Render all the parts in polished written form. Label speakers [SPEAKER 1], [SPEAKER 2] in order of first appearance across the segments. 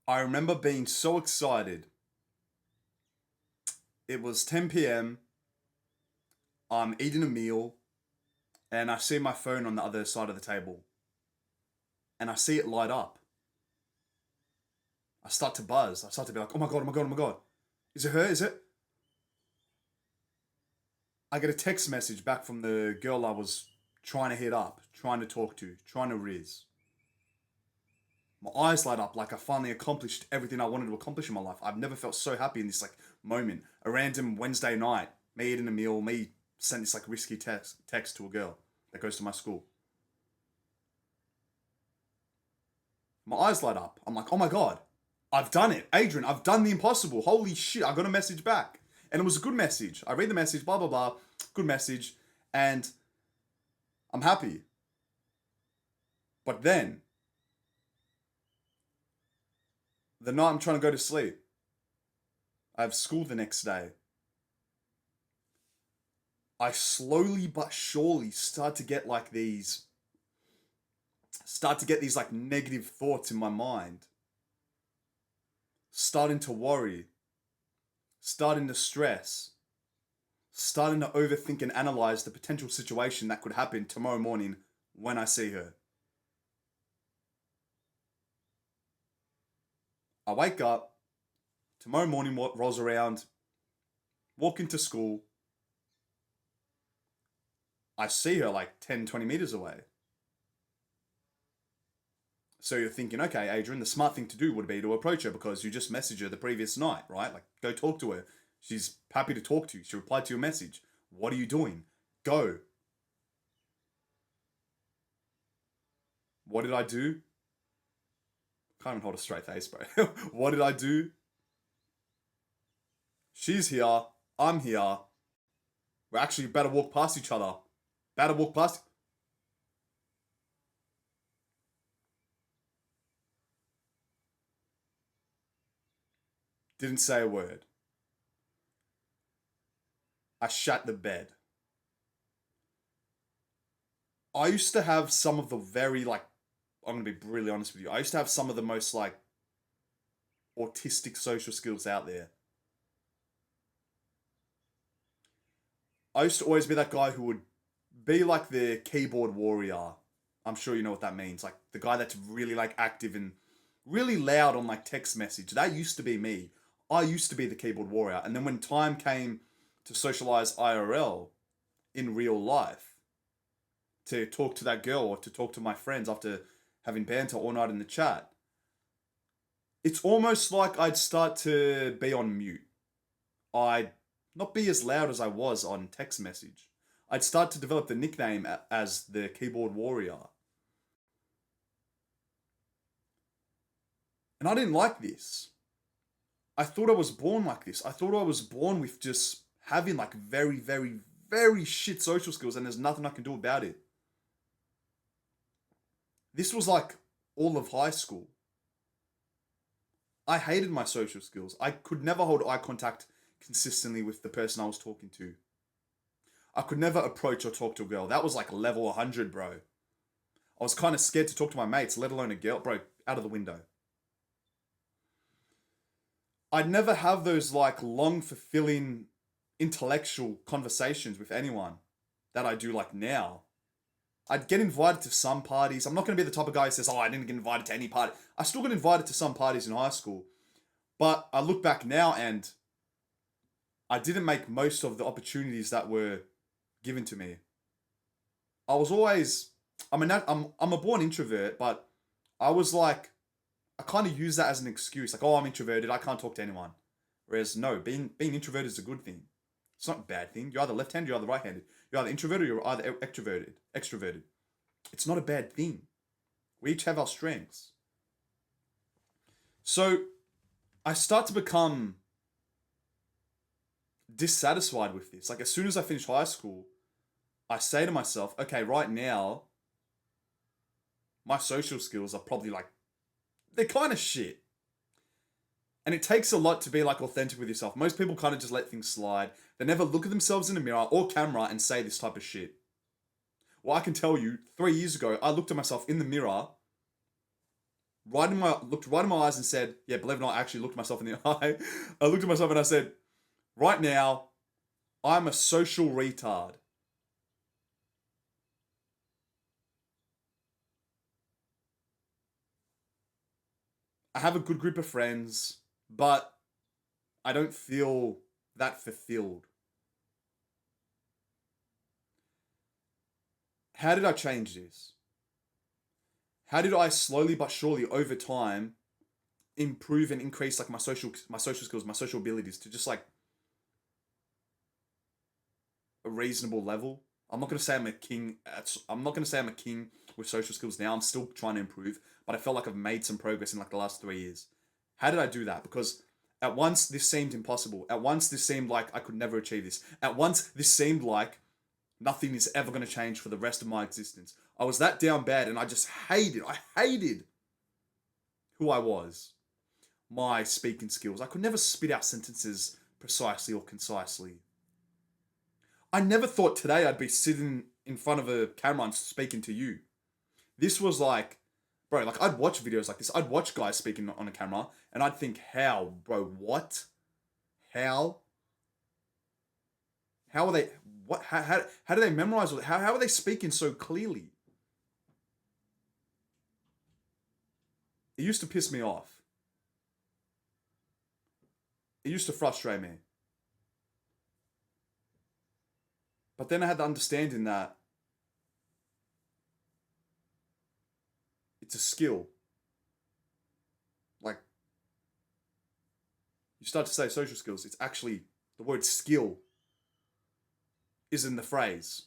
[SPEAKER 1] I remember being so excited. It was 10 p.m. I'm eating a meal and I see my phone on the other side of the table and I see it light up. I start to buzz. I start to be like, oh my God, oh my God, oh my God. Is it her? Is it? I get a text message back from the girl I was trying to hit up, trying to talk to, trying to riz. My eyes light up like I finally accomplished everything I wanted to accomplish in my life. I've never felt so happy in this moment. A random Wednesday night, me eating a meal, me sent this risky text to a girl that goes to my school. My eyes light up. I'm like, oh my God, I've done it. Adrian, I've done the impossible. Holy shit, I got a message back. And it was a good message. I read the message, blah, blah, blah. Good message. And I'm happy. But then, the night I'm trying to go to sleep, I have school the next day. I slowly but surely start to get these negative thoughts in my mind, starting to worry, starting to stress, starting to overthink and analyze the potential situation that could happen tomorrow morning when I see her. I wake up, tomorrow morning rolls around, walk into school, I see her 10, 20 meters away. So you're thinking, okay, Adrian, the smart thing to do would be to approach her because you just messaged her the previous night, right? Go talk to her. She's happy to talk to you. She replied to your message. What are you doing? Go. What did I do? Can't even hold a straight face, bro. What did I do? She's here. I'm here. We're actually about to walk past each other. About to walk past. Didn't say a word. I shat the bed. I used to have some of the I'm gonna be really honest with you. I used to have some of the most autistic social skills out there. I used to always be that guy who would be like the keyboard warrior. I'm sure you know what that means. Like the guy that's really active and really loud on text message. That used to be me. I used to be the keyboard warrior. And then when time came to socialize IRL in real life, to talk to that girl or to talk to my friends after having banter all night in the chat, it's almost like I'd start to be on mute. I'd not be as loud as I was on text message. I'd start to develop the nickname as the keyboard warrior. And I didn't like this. I thought I was born like this. I thought I was born with just having very, very, very shit social skills and there's nothing I can do about it. This was all of high school. I hated my social skills. I could never hold eye contact consistently with the person I was talking to. I could never approach or talk to a girl. That was level 100, bro. I was kind of scared to talk to my mates, let alone a girl. Bro, out of the window. I'd never have those long, fulfilling intellectual conversations with anyone that I do now. I'd get invited to some parties. I'm not going to be the type of guy who says, oh, I didn't get invited to any party. I still got invited to some parties in high school. But I look back now and I didn't make most of the opportunities that were given to me. I was always, I'm a born introvert, but I was I kind of use that as an excuse. Oh, I'm introverted. I can't talk to anyone. Whereas no, being introverted is a good thing. It's not a bad thing. You're either left-handed, you're either right-handed. You're either introverted or you're either extroverted. It's not a bad thing. We each have our strengths. So I start to become dissatisfied with this. As soon as I finish high school, I say to myself, okay, right now, my social skills are probably they're kind of shit. And it takes a lot to be authentic with yourself. Most people kind of just let things slide. They never look at themselves in a mirror or camera and say this type of shit. Well, I can tell you, 3 years ago, I looked at myself in the mirror looked right in my eyes and said, yeah, believe it or not, I actually looked myself in the eye. I looked at myself and I said, right now, I'm a social retard. I have a good group of friends, but I don't feel that fulfilled. How did I change this? How did I slowly but surely over time improve and increase like my social skills, my social abilities to just like a reasonable level? I'm not gonna say I'm a king. I'm not gonna say I'm a king with social skills now. I'm still trying to improve, but I felt like I've made some progress in like the last 3 years. How did I do that? Because at once this seemed impossible. At once this seemed like I could never achieve this. At once this seemed like nothing is ever gonna change for the rest of my existence. I was that down bad, and I just hated. I hated who I was. My speaking skills. I could never spit out sentences precisely or concisely. I never thought today I'd be sitting in front of a camera and speaking to you. This was like, bro, like I'd watch videos like this. I'd watch guys speaking on a camera and I'd think, how, bro, what? How? How are they, what, how do they memorize all that? How are they speaking so clearly? It used to piss me off. It used to frustrate me. But then I had the understanding that it's a skill. Like, you start to say social skills, it's actually the word skill is in the phrase,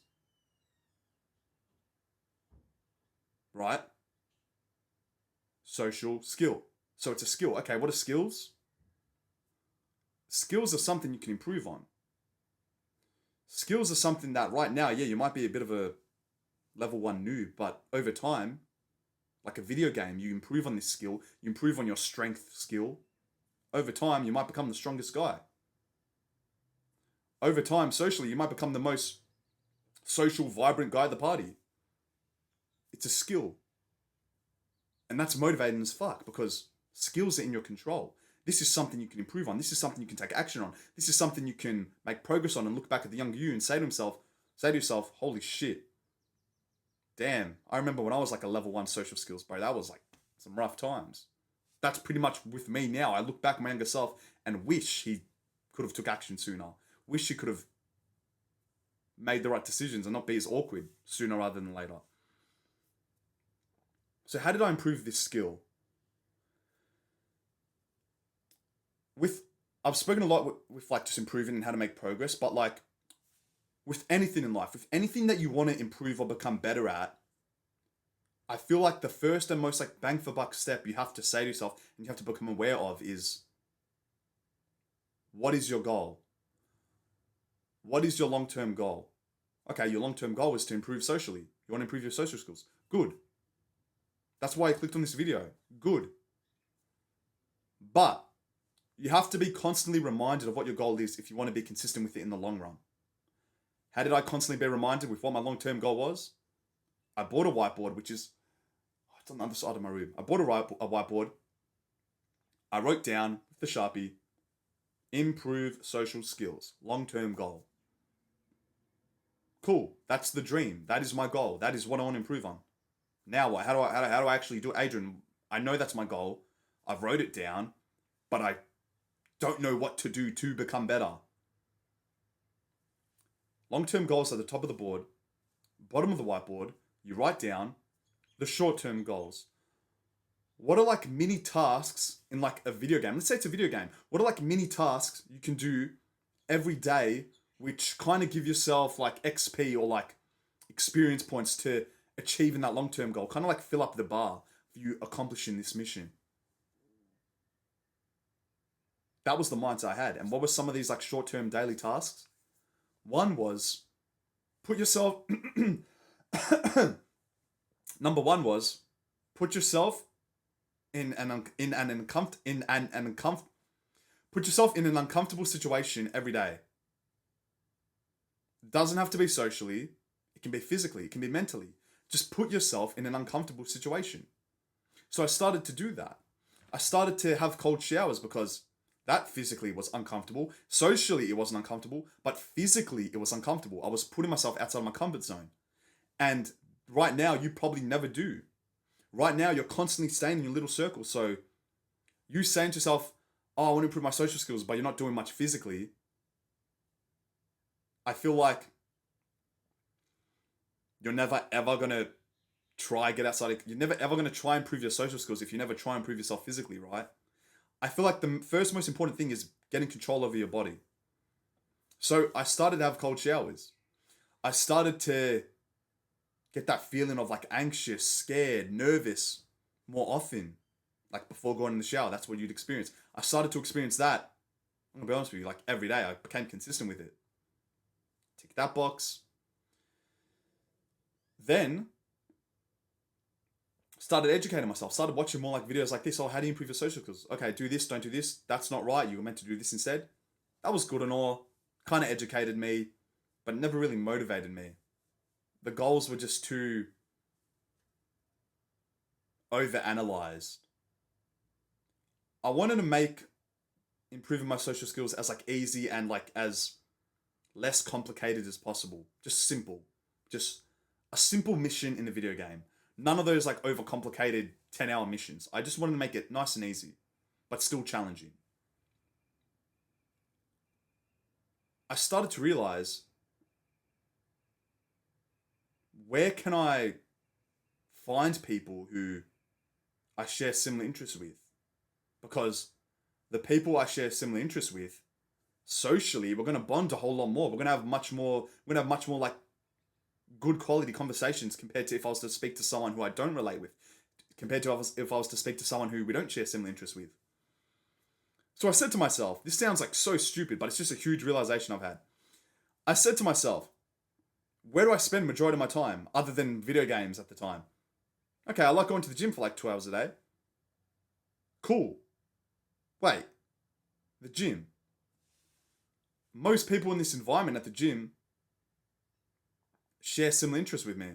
[SPEAKER 1] right? Social skill. So it's a skill. Okay, what are skills? Skills are something you can improve on. Skills are something that right now, yeah, you might be a bit of a level 1 noob, but over time, like a video game, you improve on this skill, you improve on your strength skill. Over time, you might become the strongest guy. Over time, socially, you might become the most social, vibrant guy at the party. It's a skill. And that's motivating as fuck because skills are in your control. This is something you can improve on. This is something you can take action on. This is something you can make progress on and look back at the younger you and say to yourself, holy shit. Damn. I remember when I was like a level 1 social skills, bro, that was like some rough times. That's pretty much with me now. I look back at my younger self and wish he could have took action sooner. Wish he could have made the right decisions and not be as awkward sooner rather than later. So how did I improve this skill? With I've spoken a lot with like just improving and how to make progress, but like with anything in life, with anything that you want to improve or become better at, I feel like the first and most like bang for buck step you have to say to yourself and you have to become aware of is, what is your goal? What is your long-term goal? Okay, your long-term goal is to improve socially. You want to improve your social skills. Good. That's why I clicked on this video. Good. But you have to be constantly reminded of what your goal is if you want to be consistent with it in the long run. How did I constantly be reminded with what my long-term goal was? I bought a whiteboard, which is, it's on the other side of my room. I bought a whiteboard. I wrote down with the Sharpie, improve social skills, long-term goal. Cool. That's the dream. That is my goal. That is what I want to improve on. Now what? How do I actually do it? Adrian, I know that's my goal. I've wrote it down, but I don't know what to do to become better. Long-term goals are at the top of the board, bottom of the whiteboard. You write down the short-term goals. What are like mini tasks in like a video game? Let's say it's a video game. What are like mini tasks you can do every day, which kind of give yourself like XP or like experience points to achieving that long-term goal? Kind of like fill up the bar for you accomplishing this mission. That was the mindset I had. And what were some of these like short-term daily tasks? One was put yourself. Number one was put yourself put yourself in an uncomfortable situation every day. It doesn't have to be socially. It can be physically. It can be mentally. Just put yourself in an uncomfortable situation. So I started to do that. I started to have cold showers because that physically was uncomfortable. Socially, it wasn't uncomfortable, but physically, it was uncomfortable. I was putting myself outside of my comfort zone. And right now, you probably never do. Right now, you're constantly staying in your little circle. So you saying to yourself, oh, I want to improve my social skills, but you're not doing much physically. I feel like you're never ever going to get outside. You're never ever going to try and improve your social skills if you never try and improve yourself physically, right? I feel like the first most important thing is getting control over your body. So I started to have cold showers. I started to get that feeling of like anxious, scared, nervous more often. Like before going in the shower, that's what you'd experience. I started to experience that. I'm gonna be honest with you, like every day I became consistent with it. Tick that box. Then started educating myself, started watching more like videos like this. Oh, how do you improve your social skills? Okay, do this, don't do this. That's not right. You were meant to do this instead. That was good and all. Kind of educated me, but never really motivated me. The goals were just too overanalyzed. I wanted to make improving my social skills as like easy and like as less complicated as possible. Just simple. Just a simple mission in the video game. None of those like overcomplicated 10-hour missions. I just wanted to make it nice and easy, but still challenging. I started to realize, where can I find people who I share similar interests with? Because the people I share similar interests with, socially, we're going to bond a whole lot more. We're going to have much more like good quality conversations compared to if I was to speak to someone who I don't relate with, compared to if I was to speak to someone who we don't share similar interests with. So I said to myself, this sounds like so stupid, but it's just a huge realization I've had. I said to myself, where do I spend majority of my time other than video games at the time? Okay, I like going to the gym for like 2 hours a day. Cool. Wait, the gym. Most people in this environment at the gym share similar interests with me.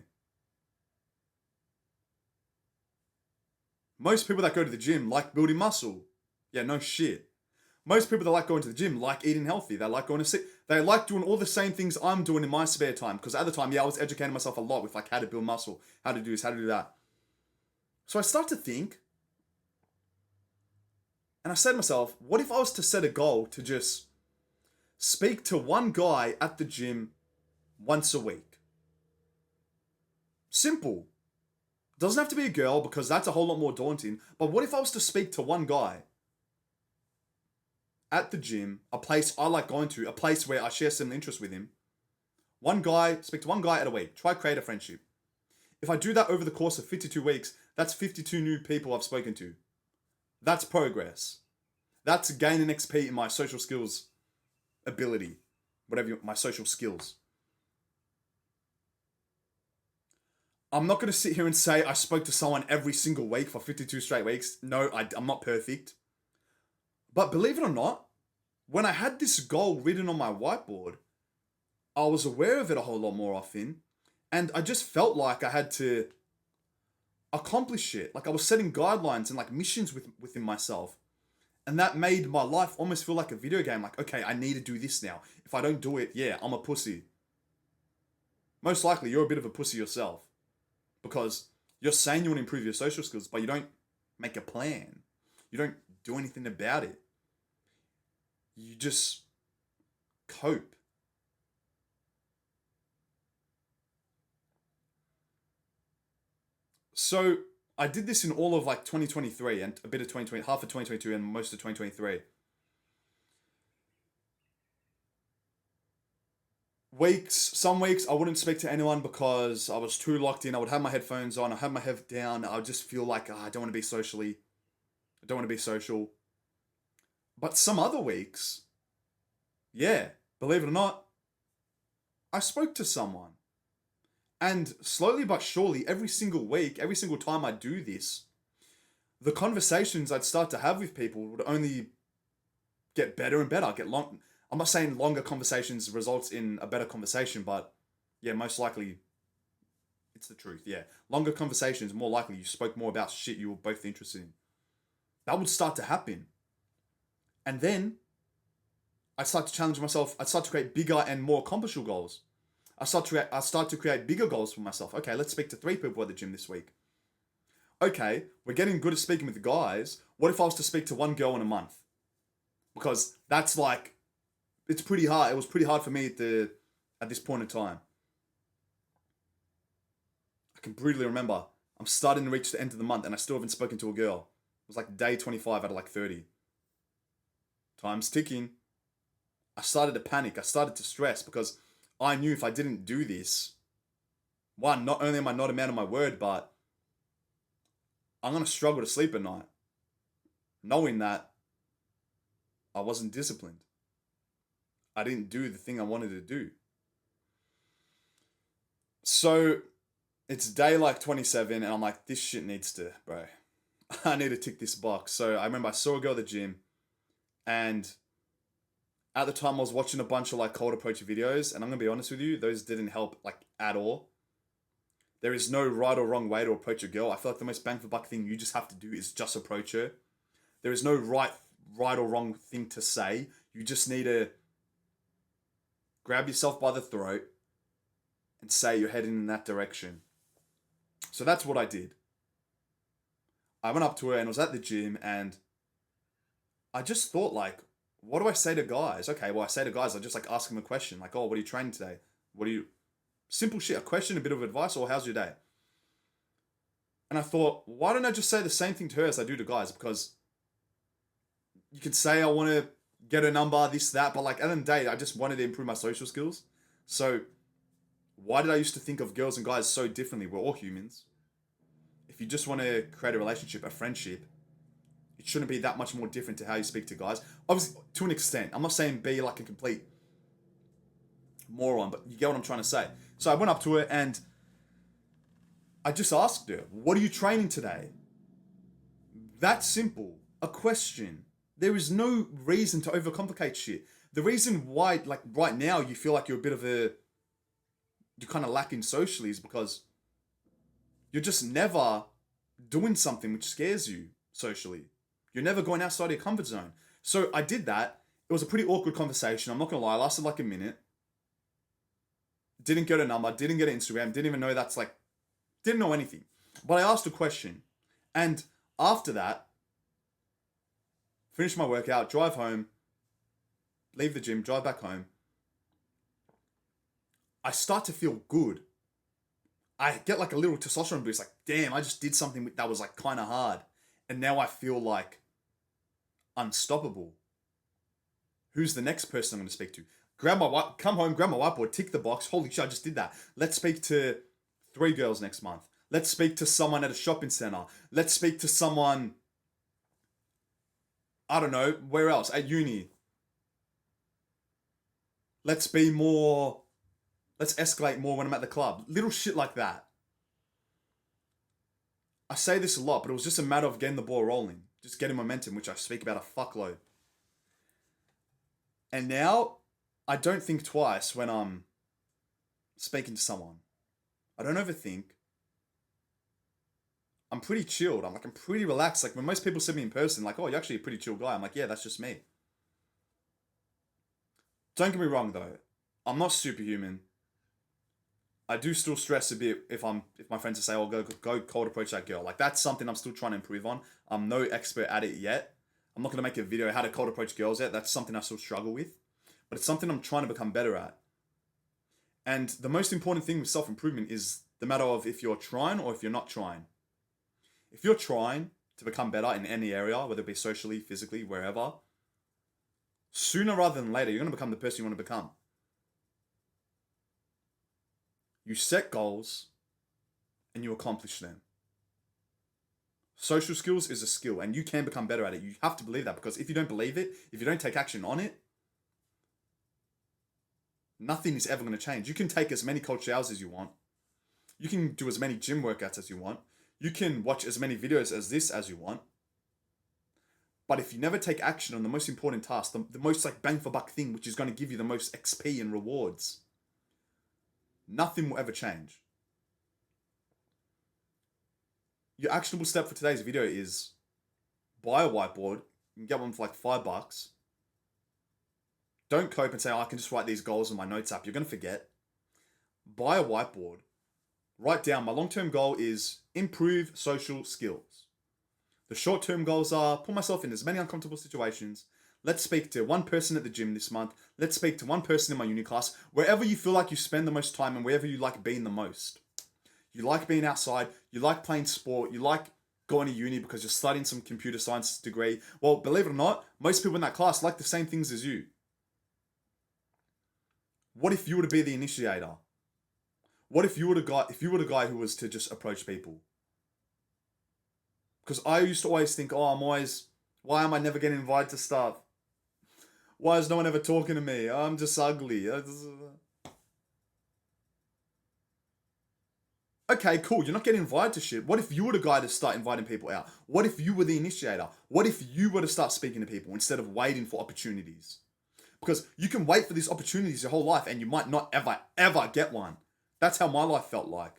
[SPEAKER 1] Most people that go to the gym like building muscle. Yeah, no shit. Most people that like going to the gym like eating healthy. They like going to sit. They like doing all the same things I'm doing in my spare time. Because at the time, I was educating myself a lot with like how to build muscle, how to do this, how to do that. So I start to think, and I said to myself, what if I was to set a goal to just speak to one guy at the gym once a week? Simple. Doesn't have to be a girl because that's a whole lot more daunting. But what if I was to speak to one guy at the gym, a place I like going to, a place where I share similar interests with him? One guy, speak to one guy at a week. Try create a friendship. If I do that over the course of 52 weeks, that's 52 new people I've spoken to. That's progress. That's gaining XP in my social skills ability. My social skills. I'm not going to sit here and say I spoke to someone every single week for 52 straight weeks. No, I'm not perfect. But believe it or not, when I had this goal written on my whiteboard, I was aware of it a whole lot more often. And I just felt like I had to accomplish it. Like I was setting guidelines and like missions within myself. And that made my life almost feel like a video game. Like, okay, I need to do this now. If I don't do it, yeah, I'm a pussy. Most likely, you're a bit of a pussy yourself. Because you're saying you want to improve your social skills, but you don't make a plan. You don't do anything about it. You just cope. So I did this in all of like 2023 and a bit of 2020, half of 2022 and most of 2023. Some weeks I wouldn't speak to anyone because I was too locked in. I would have my headphones on, I have my head down. I would just feel like, I don't want to be I don't want to be social. But some other weeks, yeah, believe it or not, I spoke to someone. And slowly but surely, every single week, every single time I do this, the conversations I'd start to have with people would only get better and better. I'm not saying longer conversations results in a better conversation, but yeah, most likely It's the truth, yeah. Longer conversations, more likely you spoke more about shit you were both interested in. That would start to happen. And then I'd start to challenge myself. I'd start to create bigger and more accomplishable goals. I start to create bigger goals for myself. Okay, let's speak to 3 people at the gym this week. Okay, we're getting good at speaking with the guys. What if I was to speak to 1 girl in a month? Because that's like, it's pretty hard. It was pretty hard for me at this point in time. I can brutally remember I'm starting to reach the end of the month and I still haven't spoken to a girl. It was like day 25 out of like 30. Time's ticking. I started to panic. I started to stress because I knew if I didn't do this, one, not only am I not a man of my word, but I'm going to struggle to sleep at night. Knowing that I wasn't disciplined. I didn't do the thing I wanted to do. So it's day like 27 and I'm like, this shit needs to, bro. I need to tick this box. So I remember I saw a girl at the gym and at the time I was watching a bunch of like cold approach videos and I'm going to be honest with you, those didn't help like at all. There is no right or wrong way to approach a girl. I feel like the most bang for buck thing you just have to do is just approach her. There is no right or wrong thing to say. You just need to grab yourself by the throat and say you're heading in that direction. So that's what I did. I went up to her and was at the gym and I just thought like, what do I say to guys? Okay, well I say to guys, I just like ask them a question. Like, oh, what are you training today? Simple shit, a question, a bit of advice, or how's your day? And I thought, why don't I just say the same thing to her as I do to guys? Because you could say I want to get her number, this, that, but like at the end of the day, I just wanted to improve my social skills. So why did I used to think of girls and guys so differently? We're all humans. If you just want to create a relationship, a friendship, it shouldn't be that much more different to how you speak to guys. Obviously, to an extent. I'm not saying be like a complete moron, but you get what I'm trying to say. So I went up to her and I just asked her, what are you training today? That simple. A question. There is no reason to overcomplicate shit. The reason why, like right now, you feel like you're kind of lacking socially is because you're just never doing something which scares you socially. You're never going outside your comfort zone. So I did that. It was a pretty awkward conversation. I'm not going to lie. It lasted like a minute. Didn't get a number. Didn't get an Instagram. Didn't even know didn't know anything. But I asked a question. And after that, finished my workout, drive home, leave the gym, drive back home. I start to feel good. I get like a little testosterone boost. Like, damn, I just did something that was like kind of hard. And now I feel like unstoppable. Who's the next person I'm going to speak to? Come home, grab my whiteboard, tick the box. Holy shit, I just did that. Let's speak to 3 girls next month. Let's speak to someone at a shopping center. Let's speak to someone, I don't know, where else? At uni. Let's escalate more when I'm at the club. Little shit like that. I say this a lot, but it was just a matter of getting the ball rolling. Just getting momentum, which I speak about a fuckload. And now, I don't think twice when I'm speaking to someone. I don't overthink. I'm pretty chilled. I'm pretty relaxed. Like when most people see me in person, like, oh, you're actually a pretty chill guy. I'm like, yeah, that's just me. Don't get me wrong though. I'm not superhuman. I do still stress a bit if my friends say, oh, go cold approach that girl. Like that's something I'm still trying to improve on. I'm no expert at it yet. I'm not going to make a video how to cold approach girls yet. That's something I still struggle with. But it's something I'm trying to become better at. And the most important thing with self-improvement is the matter of if you're trying or if you're not trying. If you're trying to become better in any area, whether it be socially, physically, wherever, sooner rather than later, you're going to become the person you want to become. You set goals and you accomplish them. Social skills is a skill and you can become better at it. You have to believe that because if you don't believe it, if you don't take action on it, nothing is ever going to change. You can take as many cold showers as you want. You can do as many gym workouts as you want. You can watch as many videos as this as you want. But if you never take action on the most important task, the most like bang for buck thing, which is going to give you the most XP and rewards, nothing will ever change. your actionable step for today's video is buy a whiteboard. You can get one for like $5. Don't cope and say, oh, I can just write these goals in my notes app. You're going to forget. Buy a whiteboard. Write down, my long-term goal is improve social skills. The short-term goals are put myself in as many uncomfortable situations. Let's speak to one person at the gym this month. Let's speak to one person in my uni class. Wherever you feel like you spend the most time and wherever you like being the most. You like being outside. You like playing sport. You like going to uni because you're studying some computer science degree. Well, believe it or not, most people in that class like the same things as you. What if you were to be the initiator? What if you were the guy who was to just approach people? Because I used to always think, why am I never getting invited to stuff? Why is no one ever talking to me? I'm just ugly. Okay, cool. You're not getting invited to shit. What if you were the guy to start inviting people out? What if you were the initiator? What if you were to start speaking to people instead of waiting for opportunities? Because you can wait for these opportunities your whole life and you might not ever get one. That's how my life felt like.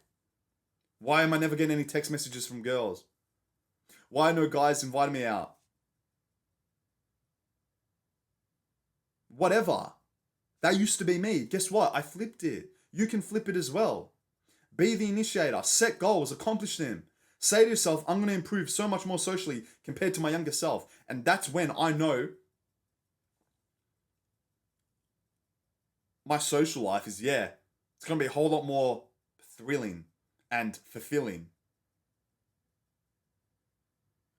[SPEAKER 1] Why am I never getting any text messages from girls? Why are no guys inviting me out? Whatever. That used to be me. Guess what? I flipped it. You can flip it as well. Be the initiator. Set goals. Accomplish them. Say to yourself, I'm going to improve so much more socially compared to my younger self. And that's when I know my social life is, it's going to be a whole lot more thrilling and fulfilling.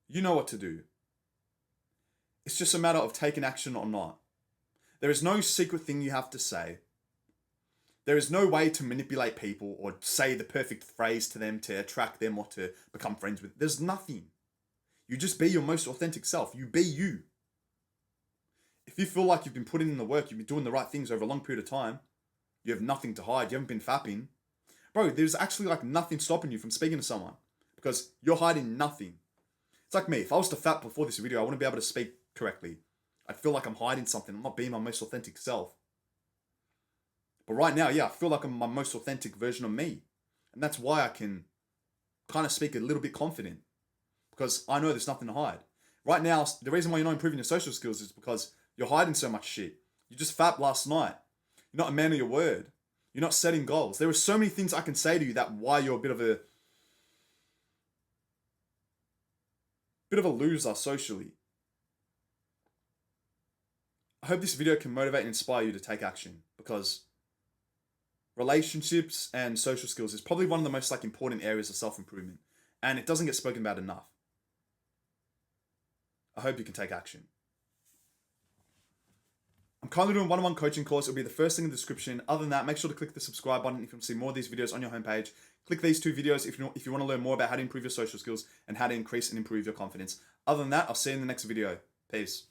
[SPEAKER 1] You know what to do. It's just a matter of taking action or not. There is no secret thing you have to say. There is no way to manipulate people or say the perfect phrase to them to attract them or to become friends with. There's nothing. You just be your most authentic self. You be you. If you feel like you've been putting in the work, you've been doing the right things over a long period of time, you have nothing to hide, you haven't been fapping, bro, there's actually like nothing stopping you from speaking to someone because you're hiding nothing. It's like me. If I was to fap before this video, I wouldn't be able to speak correctly. I'd feel like I'm hiding something. I'm not being my most authentic self. But right now, I feel like I'm my most authentic version of me. And that's why I can kind of speak a little bit confident because I know there's nothing to hide. Right now, the reason why you're not improving your social skills is because you're hiding so much shit. You just fapped last night. You're not a man of your word. You're not setting goals. There are so many things I can say to you that why you're a bit of a loser socially. I hope this video can motivate and inspire you to take action because relationships and social skills is probably one of the most important areas of self-improvement and it doesn't get spoken about enough. I hope you can take action. I'm currently doing one-on-one coaching course. It'll be the first thing in the description. Other than that, make sure to click the subscribe button if you want to see more of these videos on your homepage. Click these 2 videos if you want to learn more about how to improve your social skills and how to increase and improve your confidence. Other than that, I'll see you in the next video. Peace.